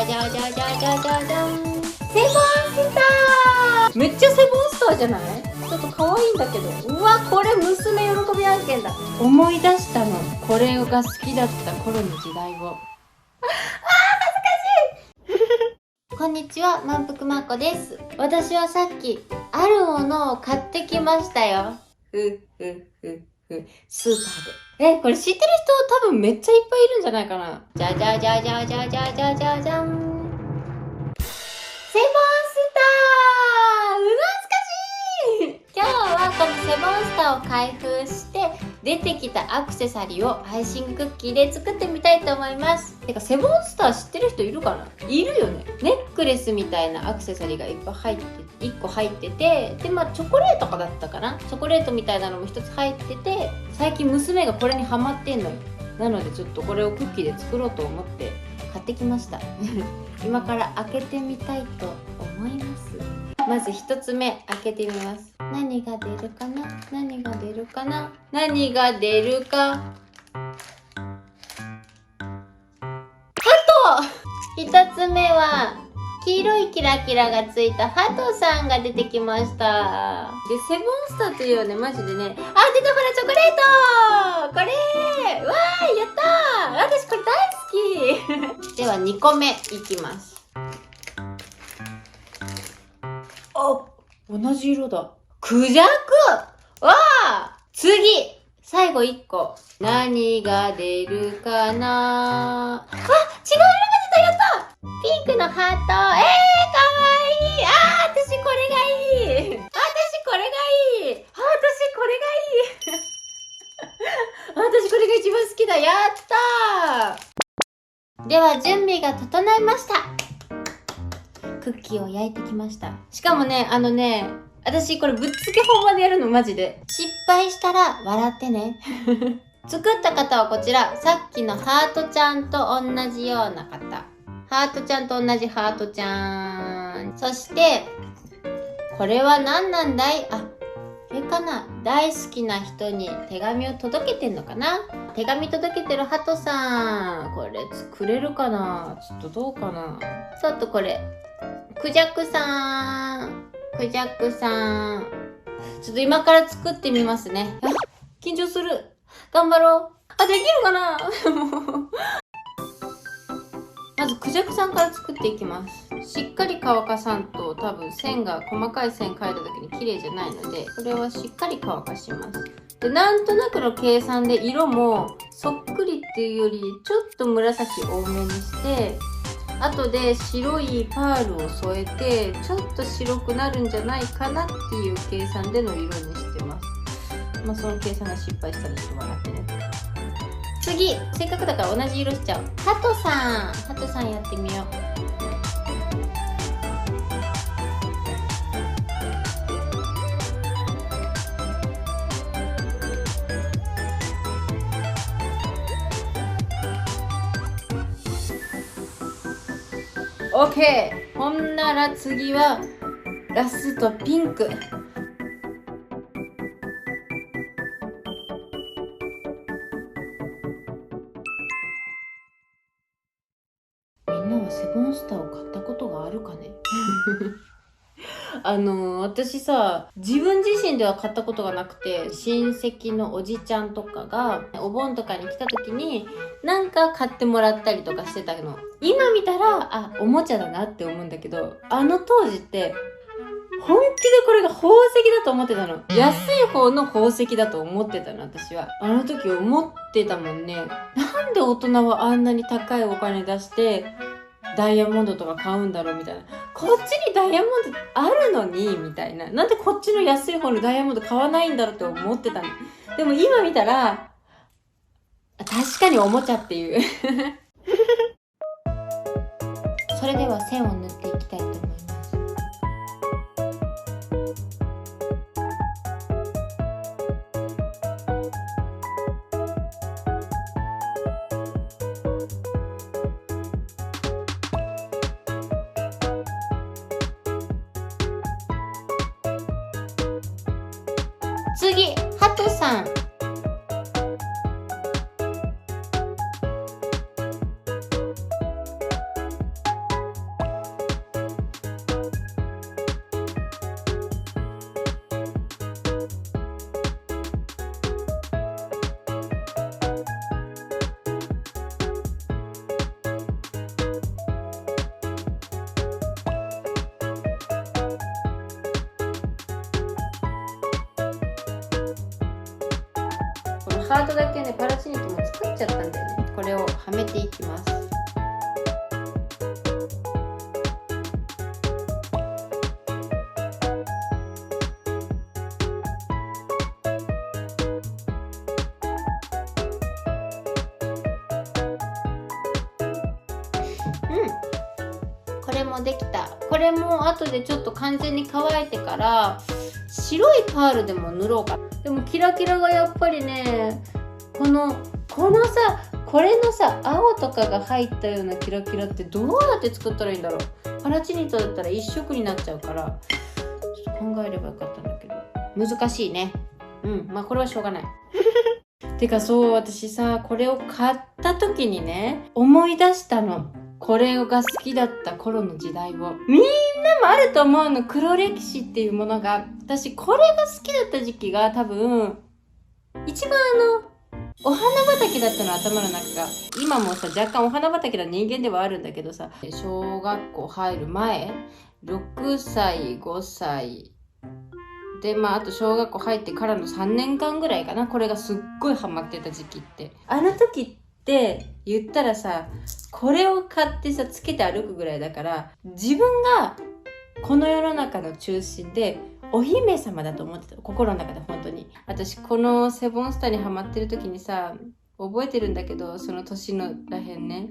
じゃじゃじゃじゃじゃじゃん。セボンスター、めっちゃセボンスターじゃない？ちょっと可愛いんだけど。うわ、これ娘喜び案件だ。思い出したの。これが好きだった頃の時代を。こんにちは、まんぷくまこです。私はさっき、あるものを買ってきましたよ。スーパーで。これ知ってる人多分めっちゃいっぱいいるんじゃないかな。じゃじゃじゃじゃじゃじゃじゃじゃじゃん。セボンスター、懐かしい。今日はこのセボンスターを開封して出てきたアクセサリーをアイシングクッキーで作ってみたいと思います。てかセボンスター知ってる人いるかな？いるよね。ネックレスみたいなアクセサリーがいっぱい入って1個入ってて、でチョコレートかだったかな、チョコレートみたいなのも1つ入ってて、最近娘がこれにハマってんのよ。なのでちょっとこれをクッキーで作ろうと思って買ってきました今から開けてみたいと思います。まず1つ目開けてみます。何が出るかな、何が出るかな、何が出るか。ハト！1つ目は黄色いキラキラがついたハトさんが出てきました。で、セボンスターというよね、マジでね。あ、出た、ほら、チョコレート！これ！わーい、やったー！私これ大好きでは2個目いきます。あ、同じ色だ。クジャク！わー！次！最後1個。何が出るかな？あ、違う色が出た！やった！ピンクのハート。かわいい。私これがいい。私これがいい。私これが一番好きだ。やったー。では準備が整いました。クッキーを焼いてきました。しかもね、私これぶっつけ本番でやるのマジで。失敗したら笑ってね。作った方はこちら。さっきのハートちゃんと同じような方。ハートちゃんと同じハートちゃん。そして、これは何なんだい？あ、これかな？大好きな人に手紙を届けてんのかな？手紙届けてるハトさん。これ作れるかな？ちょっとどうかな？ちょっとこれ、クジャクさん。クジャクさん。ちょっと今から作ってみますね。あ、緊張する。頑張ろう。あ、できるかな？まずクジャクさんから作っていきます。しっかり乾かさんと多分線が細かい線描いた時に綺麗じゃないので、これはしっかり乾かします。で、なんとなくの計算で色もそっくりっていうよりちょっと紫多めにして、後で白いパールを添えてちょっと白くなるんじゃないかなっていう計算での色にしてます。その計算が失敗したらちょっと笑ってね。次、せっかくだから同じ色しちゃう。ハトさんやってみよう。オッケー。ほんなら次はラストピンク。みんなはセボンスターを買ったことがあるかね？私さ、自分自身では買ったことがなくて、親戚のおじちゃんとかがお盆とかに来た時になんか買ってもらったりとかしてたの。今見たらおもちゃだなって思うんだけど、当時って本気でこれが宝石だと思ってたの。安い方の宝石だと思ってたの、私は。あの時思ってたもんね。なんで大人はあんなに高いお金出してダイヤモンドとか買うんだろうみたいな。こっちにダイヤモンドあるのにみたいな。なんでこっちの安い方のダイヤモンド買わないんだろうって思ってたの。でも今見たら、確かにおもちゃっていう。それでは線を塗っていきたいと思います。次、ハトさん。ハートだけね、パラチニットも作っちゃったんだよね。これをはめていきます。これもできた。これも後でちょっと完全に乾いてから白いパールでも塗ろうか。でもキラキラがやっぱりね、このさ、これのさ、青とかが入ったようなキラキラってどうやって作ったらいいんだろう。パラチニットだったら一色になっちゃうから、ちょっと考えればよかったんだけど、難しいね。まあこれはしょうがない。てかそう、私さ、これを買った時にね、思い出したの。これが好きだった頃の時代を。みんなもあると思うの、黒歴史っていうものが。私これが好きだった時期が多分一番お花畑だったの、頭の中が。今もさ、若干お花畑な人間ではあるんだけどさ、小学校入る前、6歳5歳で、あと小学校入ってからの3年間ぐらいかな、これがすっごいハマってた時期って。あの時って言ったらさ、これを買ってさ、つけて歩くぐらいだから、自分がこの世の中の中心でお姫様だと思ってた、心の中で。本当に私このセボンスターにハマってる時にさ、覚えてるんだけど、その年のらへんね、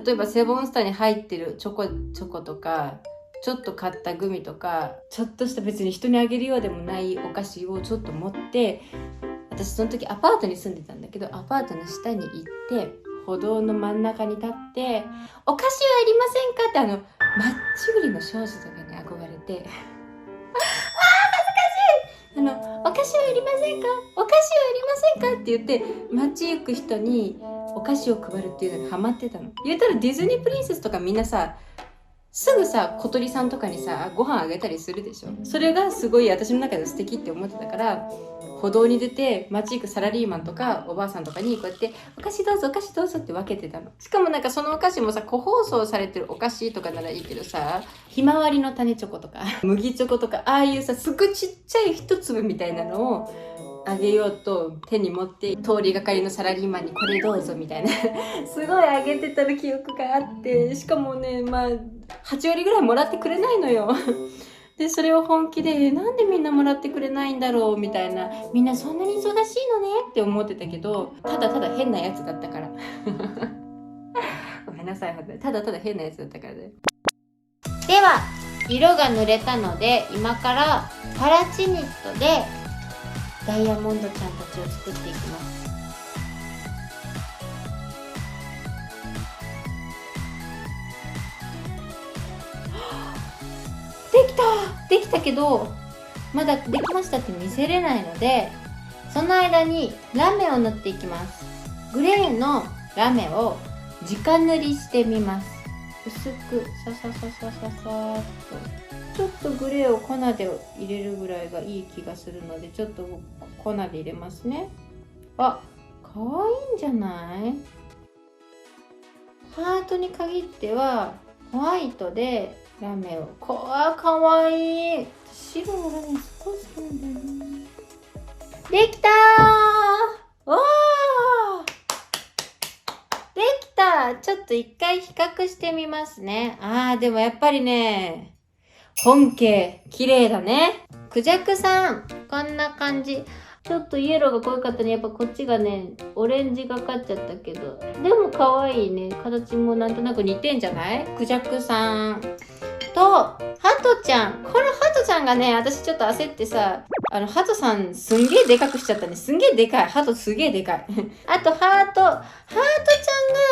例えばセボンスターに入ってるチョコとか、ちょっと買ったグミとか、ちょっとした別に人にあげるようでもないお菓子をちょっと持って、私その時アパートに住んでたんだけど、アパートの下に行って歩道の真ん中に立って、お菓子はいりませんかって、マッチ売りの少女とかに憧れて恥ずかしい、お菓子はいりませんか、お菓子はいりませんかって言って街行く人にお菓子を配るっていうのにハマってたの。言ったらディズニープリンセスとかみんなさ、すぐさ、小鳥さんとかにさ、ご飯あげたりするでしょ。それがすごい私の中で素敵って思ってたから、歩道に出て街行くサラリーマンとかおばあさんとかにこうやってお菓子どうぞお菓子どうぞって分けてたの。しかもなんかそのお菓子もさ、個包装されてるお菓子とかならいいけどさ、ひまわりの種チョコとか麦チョコとか、ああいうさ、すごいちっちゃい一粒みたいなのをあげようと手に持って、通りがかりのサラリーマンにこれどうぞみたいなすごいあげてたの記憶があって、しかもね、8割ぐらいもらってくれないのよでそれを本気で、なんでみんなもらってくれないんだろうみたいな、みんなそんなに忙しいのねって思ってたけど、ただただ変なやつだったからごめんなさい、ただただ変なやつだったからね。では色が塗れたので、今からパラチニットでダイヤモンドちゃんたちを作っていきます。できたけど、まだできましたって見せれないので、その間にラメを塗っていきます。グレーのラメを直塗りしてみます。薄くささささささーっと、ちょっとグレーを粉で入れるぐらいがいい気がするので、ちょっと粉で入れますね。あ、かわいいんじゃない？ハートに限ってはホワイトでラメを、かわいい。白のラメすごい好きなんだよね。できたー。わー、できた。ちょっと一回比較してみますね。でもやっぱりね、本家綺麗だね。クジャクさん、こんな感じ。ちょっとイエローが濃かったね。やっぱこっちがね、オレンジがかっちゃったけど、でも可愛いね。形もなんとなく似てんじゃない？クジャクさんとハトちゃん。このハトちゃんがね、私ちょっと焦ってさ、ハトさんすんげえでかくしちゃったね。すんげえでかい。ハトすげえでかい。あとハートち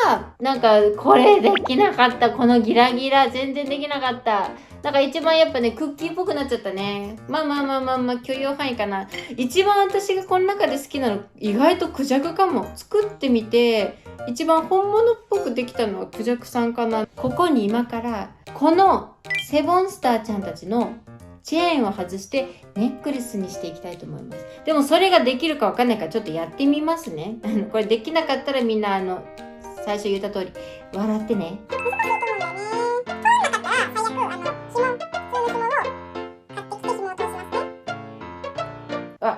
ゃんが、なんかこれできなかった。このギラギラ全然できなかった。なんか一番やっぱね、クッキーっぽくなっちゃったね。許容範囲かな。一番私がこの中で好きなの、意外とクジャクかも。作ってみて、一番本物っぽくできたのはクジャクさんかな。ここに今から、このセボンスターちゃんたちのチェーンを外してネックレスにしていきたいと思います。でもそれができるかわかんないからちょっとやってみますね。これできなかったらみんな最初言った通り、笑ってね。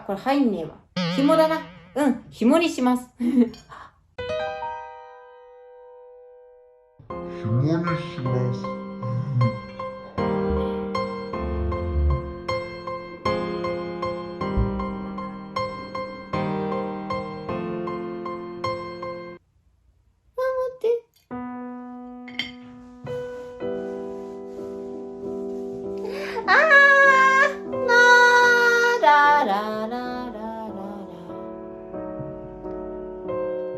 これ入んねえわ。紐だな。紐にします。紐にします。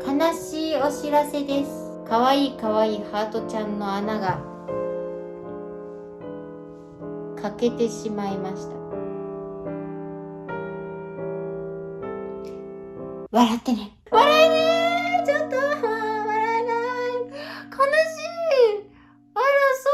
悲しいお知らせです。かわいいかわいいハートちゃんの穴が欠けてしまいました。笑ってね。笑えねー。ちょっと笑えない。悲しい。あらそう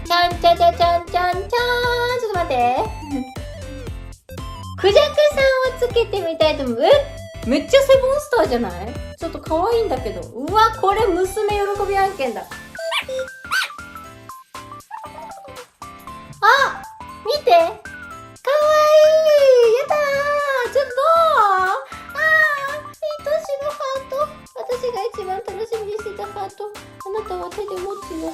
ちゃんちゃちゃちゃんちゃんちゃん。ちょっと待って。クジャクさんをつけてみたいと思う。めっちゃセブンスターじゃない？ちょっと可愛いんだけど。うわ、これ娘喜び案件だ。あ、見て。かわいい。やだー。ちょっと愛しのハート。私が一番楽しみにしてたハート。あなたは手で持つの。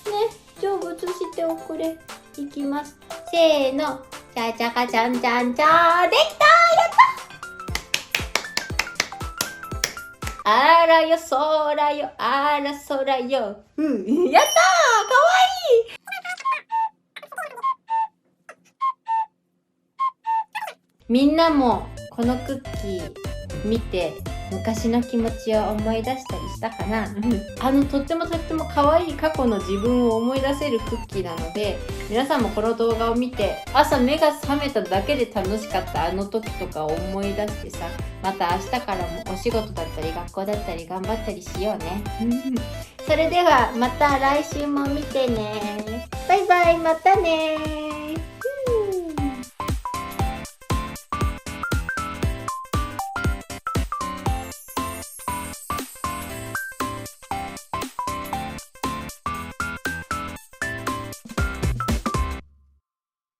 ね、成仏しておくれ。いきます。せーの。ちゃちゃかちゃんちゃんちゃー。できたー。やったあらよ、そらよ、あらそらよ。やったー。かわいい。みんなもこのクッキー見て昔の気持ちを思い出したりしたかな？とっても可愛い過去の自分を思い出せるクッキーなので、皆さんもこの動画を見て朝目が覚めただけで楽しかったあの時とかを思い出してさ、また明日からもお仕事だったり学校だったり頑張ったりしようね。それではまた来週も見てね。バイバイ、またね。